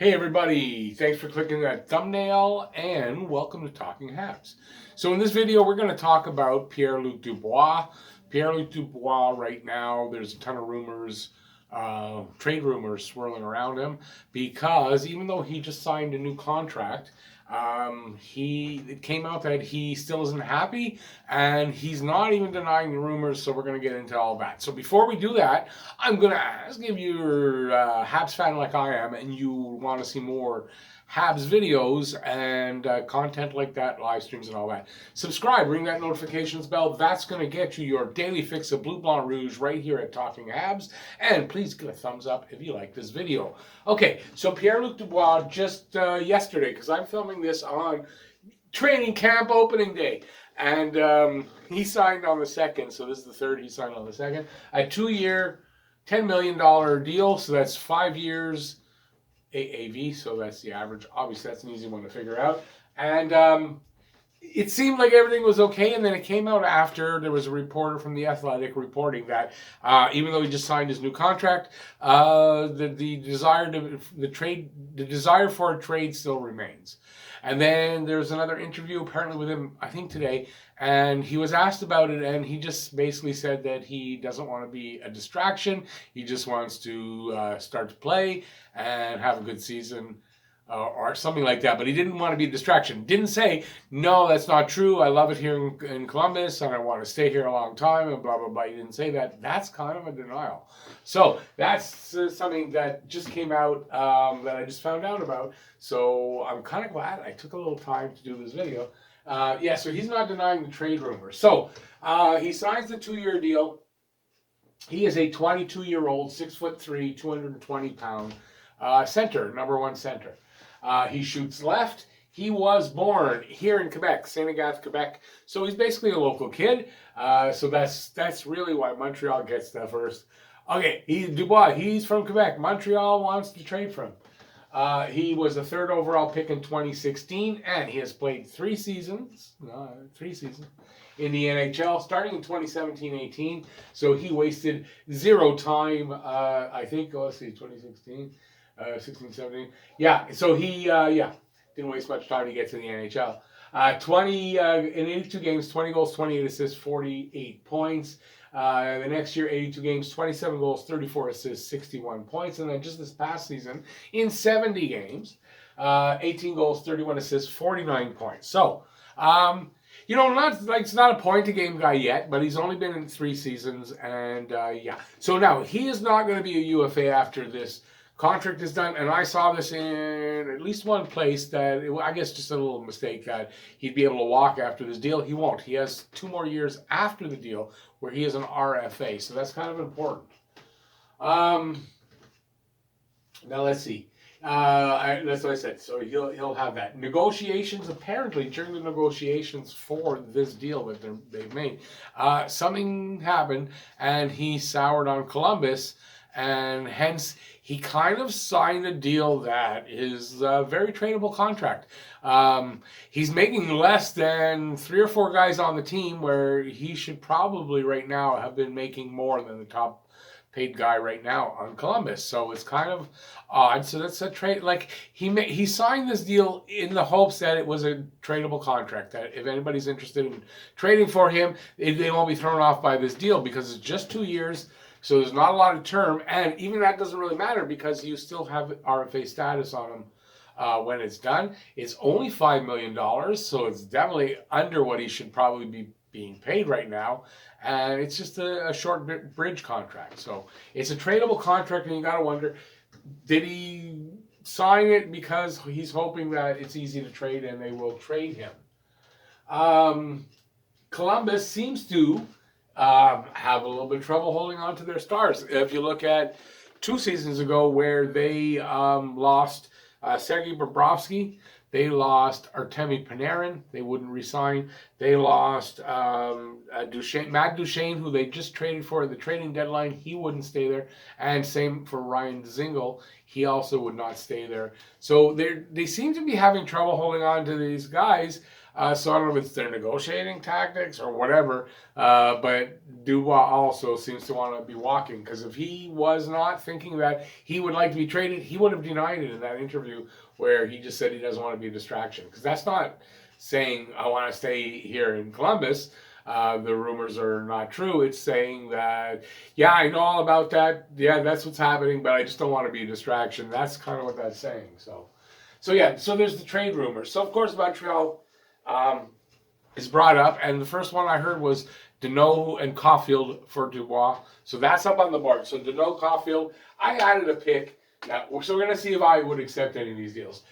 Hey everybody, thanks for clicking that thumbnail and welcome to Talking Habs. So in this video we're going to talk about Pierre-Luc Dubois. Pierre-Luc Dubois right now, there's a ton of rumors, trade rumors swirling around him because even though he just signed a new contract, it came out that he still isn't happy and he's not even denying the rumors, so we're going to get into all that. So before we do that, I'm going to ask if you're a Habs fan like I am and you want to see more Habs videos and content like that, live streams and all that, subscribe, ring that notifications bell. That's going to get you your daily fix of Bleu Blanc Rouge right here at Talking Habs. And please give a thumbs up if you like this video. Okay, so Pierre-Luc Dubois just yesterday, because I'm filming this on training camp opening day, and he signed on the 2nd, so this is the 3rd he signed on the 2nd, a 2-year, $10 million deal, so that's 5 years AAV, so that's the average. Obviously, that's an easy one to figure out. And it seemed like everything was okay, and then it came out after there was a reporter from The Athletic reporting that even though he just signed his new contract, the desire for a trade still remains. And then there's another interview apparently with him, I think today, and he was asked about it, and he just basically said that he doesn't want to be a distraction. He just wants to start to play and have a good season. Or something like that, but he didn't want to be a distraction. Didn't say, no, that's not true. I love it here in Columbus, and I want to stay here a long time, and blah, blah, blah. He didn't say that. That's kind of a denial. So that's something that just came out that I just found out about. So I'm kind of glad I took a little time to do this video. Yeah, so he's not denying the trade rumors. So he signs the 2-year deal. He is a 22-year-old, 6'3", 220-pound center, number 1 center. He shoots left. He was born here in Quebec, Saint Agathe, Quebec. So he's basically a local kid. So that's really why Montreal gets that first. Okay, Dubois, he's from Quebec. Montreal wants to trade for him. He was the 3rd overall pick in 2016, and he has played 3 seasons in the NHL, starting in 2017-18. So he wasted 0 time, I think, let's see, 2016. 16, 17. Yeah, so he didn't waste much time to get to the NHL. 20 in 82 games, 20 goals, 28 assists, 48 points. The next year, 82 games, 27 goals, 34 assists, 61 points. And then just this past season, in 70 games, 18 goals, 31 assists, 49 points. So, it's not a point-a-game guy yet, but he's only been in 3 seasons. And, yeah. So now, he is not going to be a UFA after this contract is done, and I saw this in at least one place that I guess just a little mistake that he'd be able to walk after this deal. He won't. He has 2 more years after the deal where he is an RFA, so that's kind of important. Now let's see. That's what I said. So he'll have that. Negotiations, apparently during the negotiations for this deal that they've made, something happened and he soured on Columbus, and hence he kind of signed a deal that is a very tradable contract. He's making less than 3 or 4 guys on the team, where he should probably right now have been making more than the top paid guy right now on Columbus. So it's kind of odd. So that's a trade. Like he signed this deal in the hopes that it was a tradable contract, that if anybody's interested in trading for him, they won't be thrown off by this deal because it's just 2 years. So there's not a lot of term, and even that doesn't really matter because you still have RFA status on him when it's done. It's only $5 million, so it's definitely under what he should probably be being paid right now. And it's just a short bridge contract. So it's a tradable contract, and you got to wonder, did he sign it because he's hoping that it's easy to trade and they will trade him? Columbus seems to have a little bit of trouble holding on to their stars. If you look at 2 seasons ago where they lost Sergei Bobrovsky, they lost Artemi Panarin, they wouldn't resign. They lost Matt Duchene, who they just traded for at the trading deadline. He wouldn't stay there. And same for Ryan Dzingel. he also would not stay there. So they seem to be having trouble holding on to these guys. So I don't know if it's their negotiating tactics or whatever, but Dubois also seems to want to be walking, because if he was not thinking that he would like to be traded, he would have denied it in that interview where he just said he doesn't want to be a distraction, because that's not saying I want to stay here in Columbus. The rumors are not true. It's saying that, yeah, I know all about that. Yeah, that's what's happening, but I just don't want to be a distraction. That's kind of what that's saying. So yeah, so there's the trade rumors. So of course Montreal is brought up, and the first one I heard was Deneau and Caulfield for Dubois. So that's up on the board. So Deneau, Caulfield. I added a pick. Now, so we're going to see if I would accept any of these deals.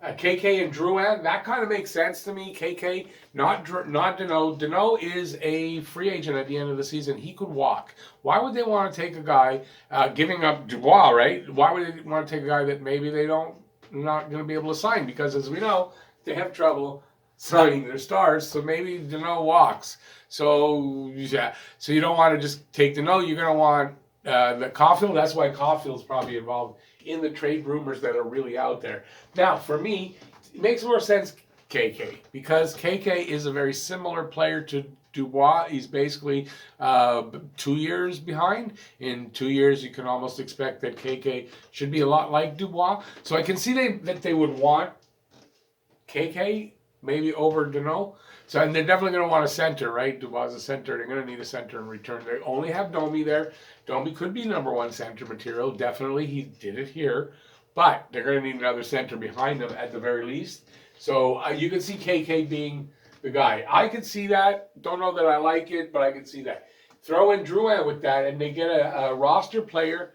KK and Drouin, that kind of makes sense to me. KK, not Deneau. Deneau is a free agent at the end of the season. He could walk. Why would they want to take a guy, giving up Dubois, right? Why would they want to take a guy that maybe they not going to be able to sign? Because as we know, they have trouble signing their stars, so maybe Deneau walks. So yeah, so you don't want to just take Deneau. You're going to want the Caulfield. That's why Caulfield's probably involved in the trade rumors that are really out there. Now, for me, it makes more sense KK, because KK is a very similar player to Dubois. He's basically 2 years behind. In 2 years, you can almost expect that KK should be a lot like Dubois. So I can see that they would want KK maybe over Deneau. So, and they're definitely going to want a center, right? Dubois is a center. They're going to need a center in return. They only have Domi there. Domi could be number one center material. Definitely, he did it here. But they're going to need another center behind them at the very least. So you can see KK being the guy. I could see that. Don't know that I like it, but I can see that. Throw in Drouin with that, and they get a roster player.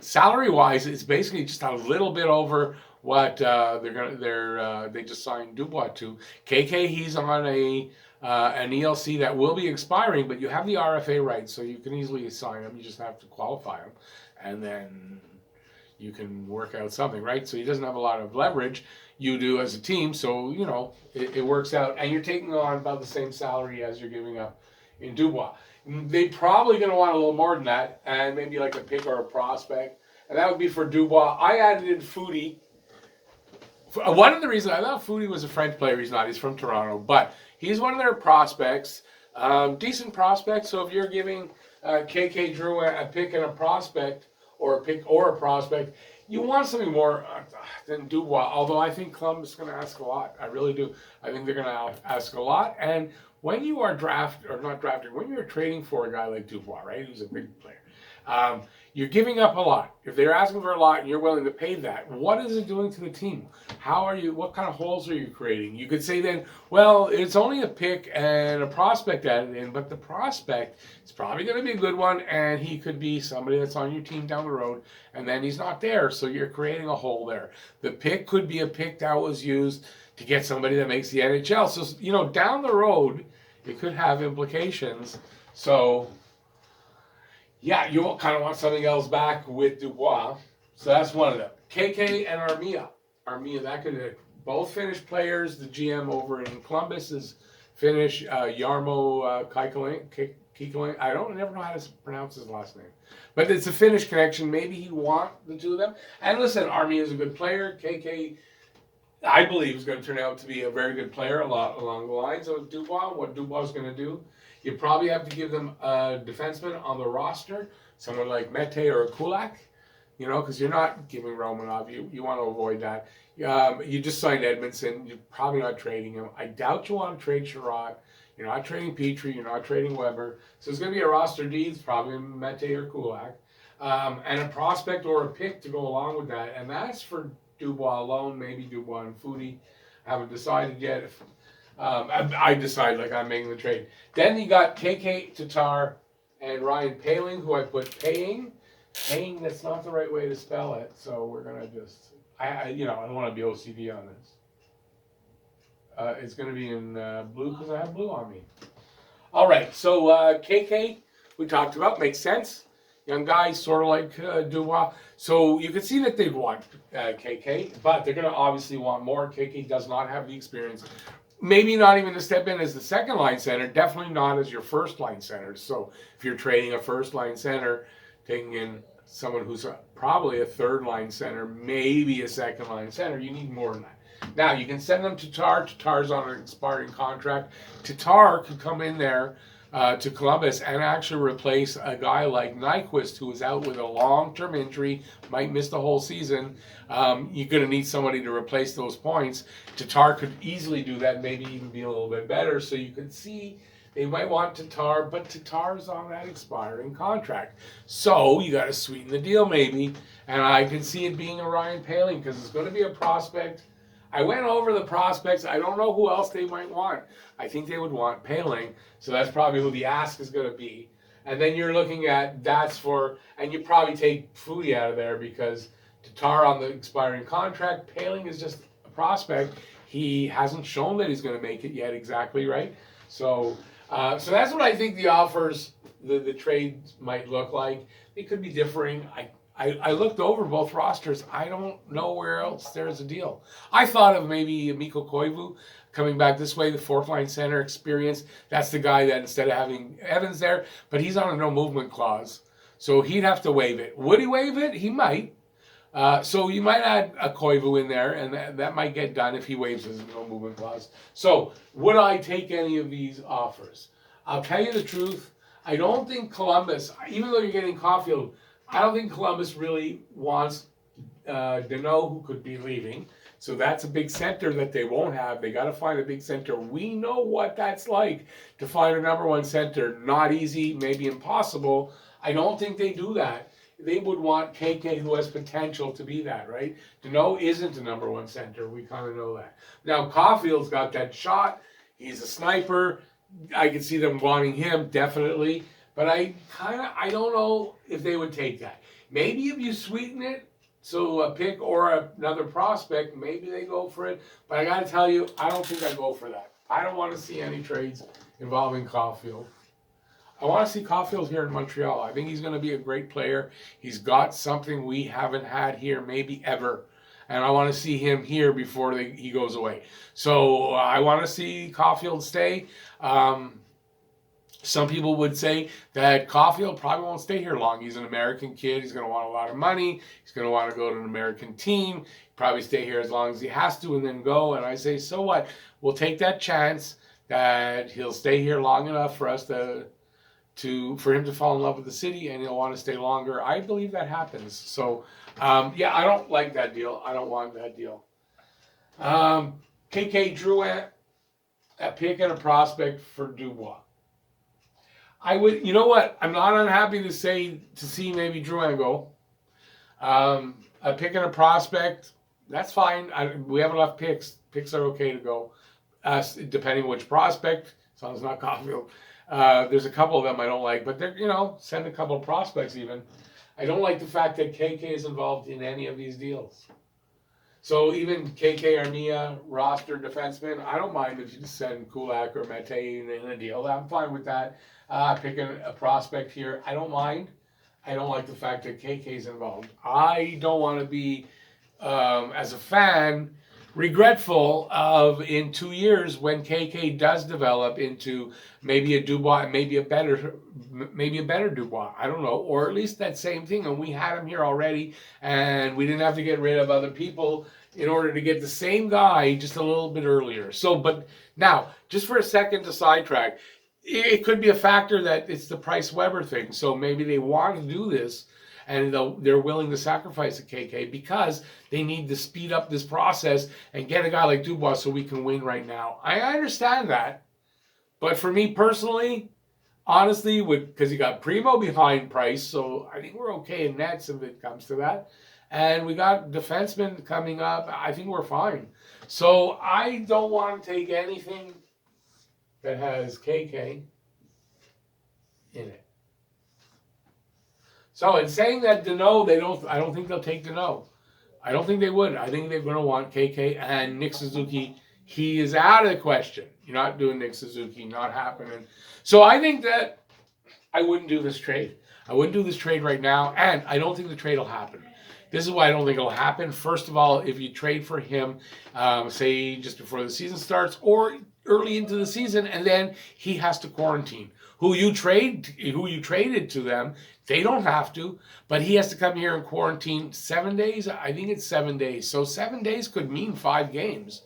Salary-wise, it's basically just a little bit over what they just signed Dubois to. KK, he's on an ELC that will be expiring, but you have the RFA rights, so you can easily sign him. You just have to qualify him, and then you can work out something, right? So he doesn't have a lot of leverage. You do as a team, so you know it works out, and you're taking on about the same salary as you're giving up in Dubois. They're probably going to want a little more than that, and maybe like a pick or a prospect, and that would be for Dubois. I added in Foudy. One of the reasons I thought Foudy was a French player, he's not. He's from Toronto, but he's one of their prospects, decent prospects. So if you're giving KK Drouin a pick and a prospect, or a pick or a prospect, you want something more than Dubois. Although I think Columbus is going to ask a lot. I really do. I think they're going to ask a lot. And when you are when you're trading for a guy like Dubois, right, who's a big player, you're giving up a lot. If they're asking for a lot and you're willing to pay that, what is it doing to the team? What kind of holes are you creating? You could say then, well, it's only a pick and a prospect added in, but the prospect is probably going to be a good one, and he could be somebody that's on your team down the road, and then he's not there, so you're creating a hole there. The pick could be a pick that was used to get somebody that makes the NHL. So, you know, down the road, it could have implications. So yeah, you kind of want something else back with Dubois. So that's one of them. KK and Armia. That could both Finnish players. The GM over in Columbus is Finnish. Jarmo Kekkonen. I never know how to pronounce his last name. But it's a Finnish connection. Maybe he'd want the two of them. And listen, Armia is a good player. KK, I believe, is going to turn out to be a very good player along the lines of Dubois, what Dubois is going to do. You probably have to give them a defenseman on the roster, someone like Mete or Kulak, you know, because you're not giving Romanov. You want to avoid that. You just signed Edmondson. You're probably not trading him. I doubt you want to trade Sherrod. You're not trading Petrie. You're not trading Weber. So it's going to be a roster needs, probably Mete or Kulak, and a prospect or a pick to go along with that. And that's for Dubois alone, maybe Dubois and Foudy. I haven't decided yet. I decide like I'm making the trade. Then you got KK Tatar and Ryan Paling, who I put paying. Paying, that's not the right way to spell it. So we're gonna just, I don't want to be OCD on this. It's gonna be in blue because I have blue on me. All right, so KK we talked about, makes sense. Young guy, sort of like Dubois. So you can see that they'd want KK, but they're gonna obviously want more. KK does not have the experience. Maybe not even to step in as the second line center, definitely not as your first line center. So if you're trading a first line center taking in someone who's probably a third-line center, maybe a second-line center. You need more than that. Now, you can send them to Tatar. Tatar's on an expiring contract. Tatar could come in there to Columbus and actually replace a guy like Nyquist, who is out with a long-term injury, might miss the whole season. You're going to need somebody to replace those points. Tatar could easily do that, maybe even be a little bit better. So you could see they might want Tatar, but Tatar's on that expiring contract. So you got to sweeten the deal maybe. And I can see it being a Ryan Poehling because it's going to be a prospect. I went over the prospects. I don't know who else they might want. I think they would want Poehling. So that's probably who the ask is going to be. And then you're looking at and you probably take Foudy out of there because Tatar on the expiring contract. Poehling is just a prospect. He hasn't shown that he's going to make it yet exactly, right? So that's what I think the offers, the trades might look like. They could be differing. I looked over both rosters. I don't know where else there's a deal. I thought of maybe Mikko Koivu coming back this way, the fourth line center experience. That's the guy that instead of having Evans there, but he's on a no movement clause. So he'd have to waive it. Would he waive it? He might. So you might add a Koivu in there, and that might get done if he waives his no movement clause. So would I take any of these offers? I'll tell you the truth. I don't think Columbus, even though you're getting Caulfield, I don't think Columbus really wants Deneau, who could be leaving. So that's a big center that they won't have. They got to find a big center. We know what that's like to find a number one center. Not easy, maybe impossible. I don't think they do that. They would want KK, who has potential to be that, right? Deneau isn't a number one center. We kind of know that. Now, Caulfield's got that shot. He's a sniper. I could see them wanting him, definitely. But I don't know if they would take that. Maybe if you sweeten it, so a pick or another prospect, maybe they go for it. But I got to tell you, I don't think I go for that. I don't want to see any trades involving Caulfield. I want to see Caulfield here in Montreal. I think he's going to be a great player. He's got something we haven't had here, maybe ever. And I want to see him here before he goes away. So I want to see Caulfield stay. Some people would say that Caulfield probably won't stay here long. He's an American kid. He's going to want a lot of money. He's going to want to go to an American team. Probably stay here as long as he has to and then go. And I say, so what? We'll take that chance that he'll stay here long enough for us for him to fall in love with the city, and he'll want to stay longer. I believe that happens. So, I don't like that deal. I don't want that deal. KK Drouin, a pick and a prospect for Dubois. I would, you know what? I'm not unhappy to see maybe Drouin go. A pick and a prospect, that's fine. We have enough picks. Picks are okay to go, depending which prospect, as long as it's not Caulfield. There's a couple of them I don't like, but they're, send a couple of prospects even. I don't like the fact that KK is involved in any of these deals. So even KK Armia, roster defenseman, I don't mind if you just send Kulak or Mete in a deal. I'm fine with that. Picking a prospect here, I don't mind. I don't like the fact that KK is involved. I don't want to be, as a fan, regretful of in 2 years when KK does develop into maybe a Dubois and maybe a better Dubois. I don't know, or at least that same thing. And we had him here already, and we didn't have to get rid of other people in order to get the same guy just a little bit earlier. So, but now, just for a second to sidetrack, it could be a factor that it's the Price Weber thing. So maybe they want to do this, and they're willing to sacrifice a KK because they need to speed up this process and get a guy like Dubois so we can win right now. I understand that. But for me personally, honestly, because you got Primo behind Price, so I think we're okay in nets if it comes to that. And we got defensemen coming up. I think we're fine. So I don't want to take anything that has KK in it. So in saying that Deneau, I don't think they'll take Deneau. I don't think they would. I think they're going to want KK and Nick Suzuki. He is out of the question. You're not doing Nick Suzuki, not happening. So I think that I wouldn't do this trade. I wouldn't do this trade right now, and I don't think the trade will happen. This is why I don't think it'll happen. First of all, if you trade for him, say just before the season starts or early into the season, and then he has to quarantine. who you traded to them. They don't have to, but he has to come here and quarantine 7 days. I think it's 7 days. So 7 days could mean 5 games,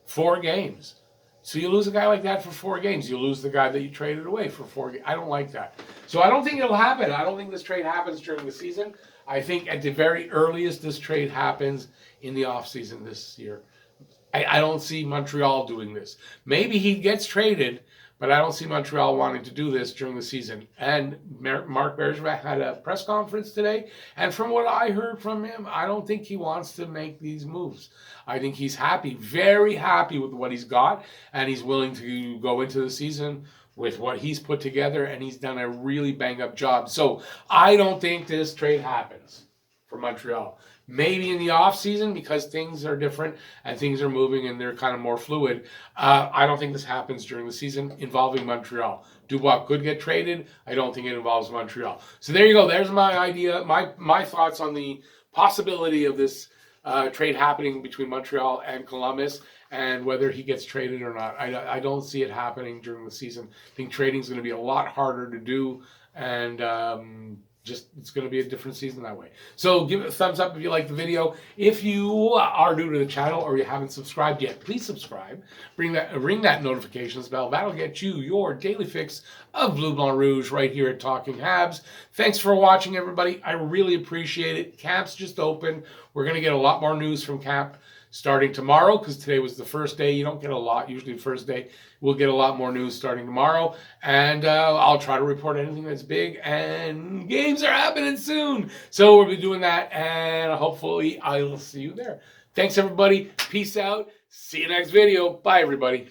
4 games. So you lose a guy like that for 4 games. You lose the guy that you traded away for 4 games. I don't like that. So I don't think it'll happen. I don't think this trade happens during the season. I think at the very earliest this trade happens in the offseason this year. I don't see Montreal doing this. Maybe he gets traded, but I don't see Montreal wanting to do this during the season. And Marc Bergevin had a press conference today, and from what I heard from him, I don't think he wants to make these moves. I think he's happy, very happy with what he's got, and he's willing to go into the season with what he's put together, and he's done a really bang-up job. So I don't think this trade happens for Montreal. Maybe in the offseason because things are different and things are moving and they're kind of more fluid. I don't think this happens during the season involving Montreal. Dubois could get traded. I don't think it involves Montreal. So there you go. There's my idea, my thoughts on the possibility of this trade happening between Montreal and Columbus and whether he gets traded or not. I don't see it happening during the season. I think trading is going to be a lot harder to do, and it's going to be a different season that way. So give it a thumbs up if you like the video. If you are new to the channel or you haven't subscribed yet, please subscribe. Ring that notifications bell. That'll get you your daily fix of Bleu Blanc Rouge right here at Talking Habs. Thanks for watching, everybody. I really appreciate it. Camp's just open. We're going to get a lot more news from camp starting tomorrow, because today was the first day. You don't get a lot, usually the first day. We'll get a lot more news starting tomorrow, and I'll try to report anything that's big, and games are happening soon. So we'll be doing that, and hopefully I will see you there. Thanks, everybody. Peace out. See you next video. Bye, everybody.